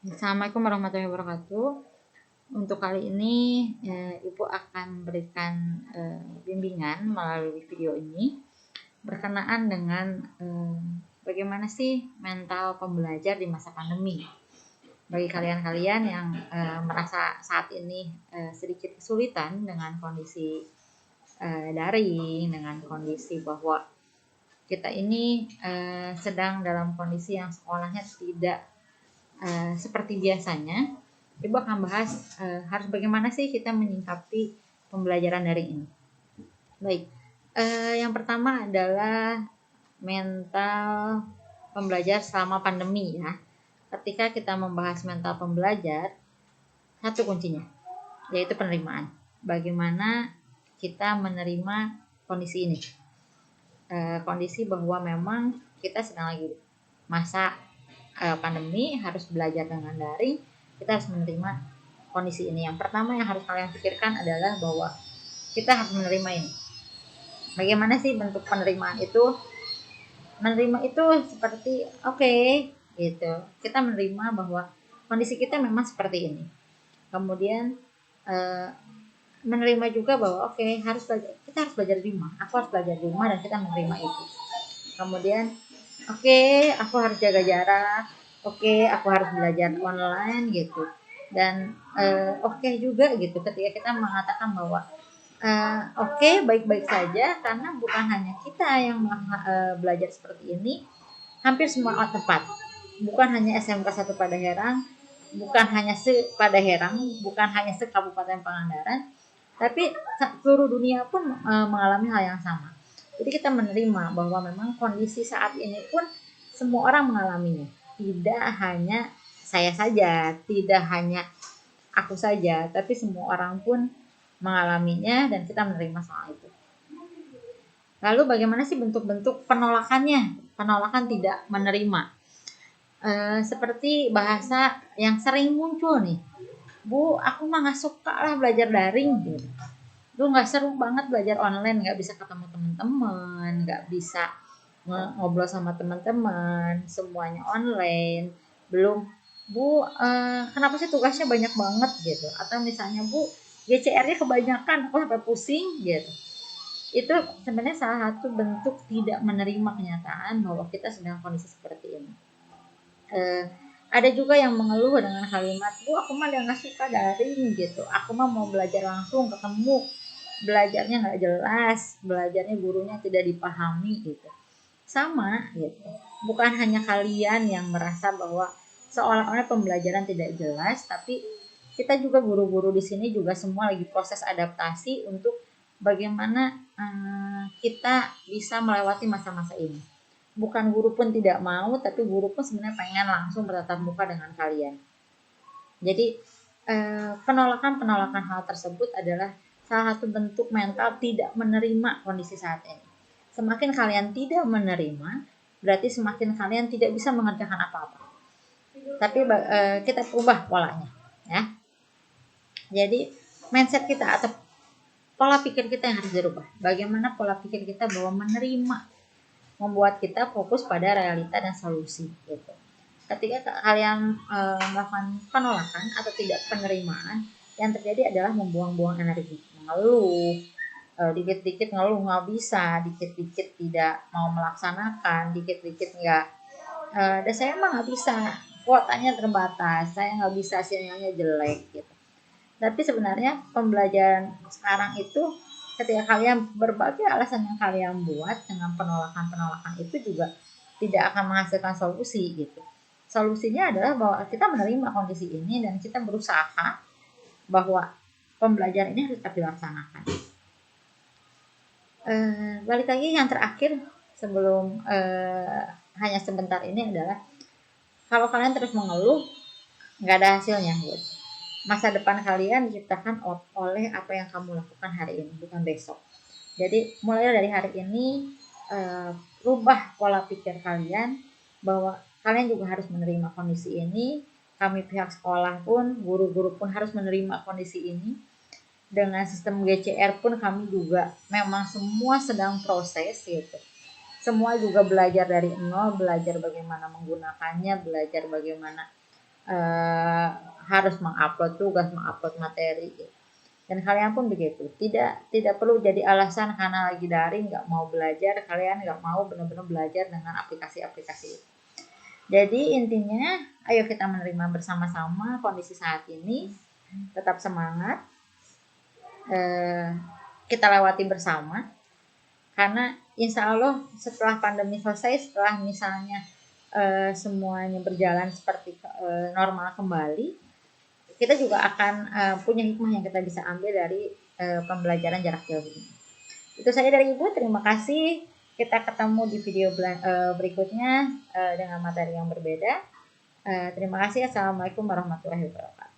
Assalamualaikum warahmatullahi wabarakatuh. Untuk kali ini Ibu akan memberikan bimbingan melalui video ini berkenaan dengan bagaimana sih mental pembelajar di masa pandemi. Bagi kalian-kalian yang merasa saat ini sedikit kesulitan dengan kondisi daring, dengan kondisi bahwa kita ini sedang dalam kondisi yang sekolahnya tidak seperti biasanya. Ibu akan bahas harus bagaimana sih kita menyikapi pembelajaran daring ini. Baik, yang pertama adalah mental pembelajar selama pandemi ya. Ketika kita membahas mental pembelajar, satu kuncinya yaitu penerimaan. Bagaimana kita menerima kondisi ini, kondisi bahwa memang kita sedang lagi masa pandemi, harus belajar dengan daring. Kita harus menerima kondisi ini. Yang pertama yang harus kalian pikirkan adalah bahwa kita harus menerima ini. Bagaimana sih bentuk penerimaan itu? Menerima itu seperti gitu. Kita menerima bahwa kondisi kita memang seperti ini. Kemudian menerima juga bahwa kita harus belajar di rumah. Aku harus belajar di rumah dan kita menerima itu. Kemudian aku harus jaga jarak. Aku harus belajar online gitu. Dan juga gitu ketika kita mengatakan bahwa baik-baik saja, karena bukan hanya kita yang belajar seperti ini, hampir semua tempat. Bukan hanya SMK 1 Padaherang, bukan hanya Padaherang, bukan hanya Kabupaten Pangandaran, tapi seluruh dunia pun mengalami hal yang sama. Jadi kita menerima bahwa memang kondisi saat ini pun semua orang mengalaminya. Tidak hanya saya saja, tidak hanya aku saja, tapi semua orang pun mengalaminya dan kita menerima soal itu. Lalu bagaimana sih bentuk-bentuk penolakannya? Penolakan tidak menerima. Seperti bahasa yang sering muncul nih. Bu, aku mah gak suka lah belajar daring gitu. Lu gak seru banget belajar online, gak bisa ketemu teman-teman, gak bisa ngobrol sama teman-teman, semuanya online. Belum, Bu, kenapa sih tugasnya banyak banget gitu? Atau misalnya, Bu, GCR-nya kebanyakan, aku sampai pusing gitu. Itu sebenarnya salah satu bentuk tidak menerima kenyataan bahwa kita sedang kondisi seperti ini. Ada juga yang mengeluh dengan kalimat, Bu, aku mah udah gak suka daring gitu. Aku mah mau belajar langsung ketemu. Belajarnya gak jelas, belajarnya gurunya tidak dipahami gitu. Sama gitu. Bukan hanya kalian yang merasa bahwa seolah-olah pembelajaran tidak jelas, tapi kita juga guru-guru di sini juga semua lagi proses adaptasi untuk bagaimana kita bisa melewati masa-masa ini. Bukan guru pun tidak mau, tapi guru pun sebenarnya pengen langsung bertatap muka dengan kalian. Jadi penolakan hal tersebut adalah salah satu bentuk mental tidak menerima kondisi saat ini. Semakin kalian tidak menerima, berarti semakin kalian tidak bisa mengerjakan apa-apa. Tapi kita ubah polanya, ya. Jadi mindset kita atau pola pikir kita yang harus dirubah. Bagaimana pola pikir kita bahwa menerima membuat kita fokus pada realita dan solusi gitu. Ketika kalian melakukan penolakan atau tidak penerimaan, yang terjadi adalah membuang-buang energi, mengeluh, dikit-dikit ngeluh nggak bisa, dikit-dikit tidak mau melaksanakan, dikit-dikit nggak, dan saya emang nggak bisa, kuotanya terbatas, saya nggak bisa, sinyalnya jelek gitu. Tapi sebenarnya pembelajaran sekarang itu ketika kalian berbagai alasan yang kalian buat dengan penolakan-penolakan itu juga tidak akan menghasilkan solusi gitu. Solusinya adalah bahwa kita menerima kondisi ini dan kita berusaha bahwa pembelajaran ini harus tetap dilaksanakan. Balik lagi yang terakhir sebelum hanya sebentar ini adalah kalau kalian terus mengeluh nggak ada hasilnya gitu. Masa depan kalian diciptakan oleh apa yang kamu lakukan hari ini, bukan besok. Jadi mulai dari hari ini rubah pola pikir kalian bahwa kalian juga harus menerima kondisi ini. Kami pihak sekolah pun, guru-guru pun harus menerima kondisi ini. Dengan sistem GCR pun kami juga memang semua sedang proses gitu. Semua juga belajar dari nol, belajar bagaimana menggunakannya, belajar bagaimana eh, harus mengupload tugas, mengupload materi. Dan kalian pun begitu, tidak perlu jadi alasan karena lagi daring nggak mau belajar, kalian nggak mau benar-benar belajar dengan aplikasi-aplikasi itu. Jadi intinya, ayo kita menerima bersama-sama kondisi saat ini, tetap semangat, kita lewati bersama, karena insya Allah setelah pandemi selesai, setelah misalnya semuanya berjalan seperti normal kembali, kita juga akan punya hikmah yang kita bisa ambil dari pembelajaran jarak jauh ini. Itu saja dari Ibu, terima kasih. Kita ketemu di video berikutnya dengan materi yang berbeda. Terima kasih. Assalamualaikum warahmatullahi wabarakatuh.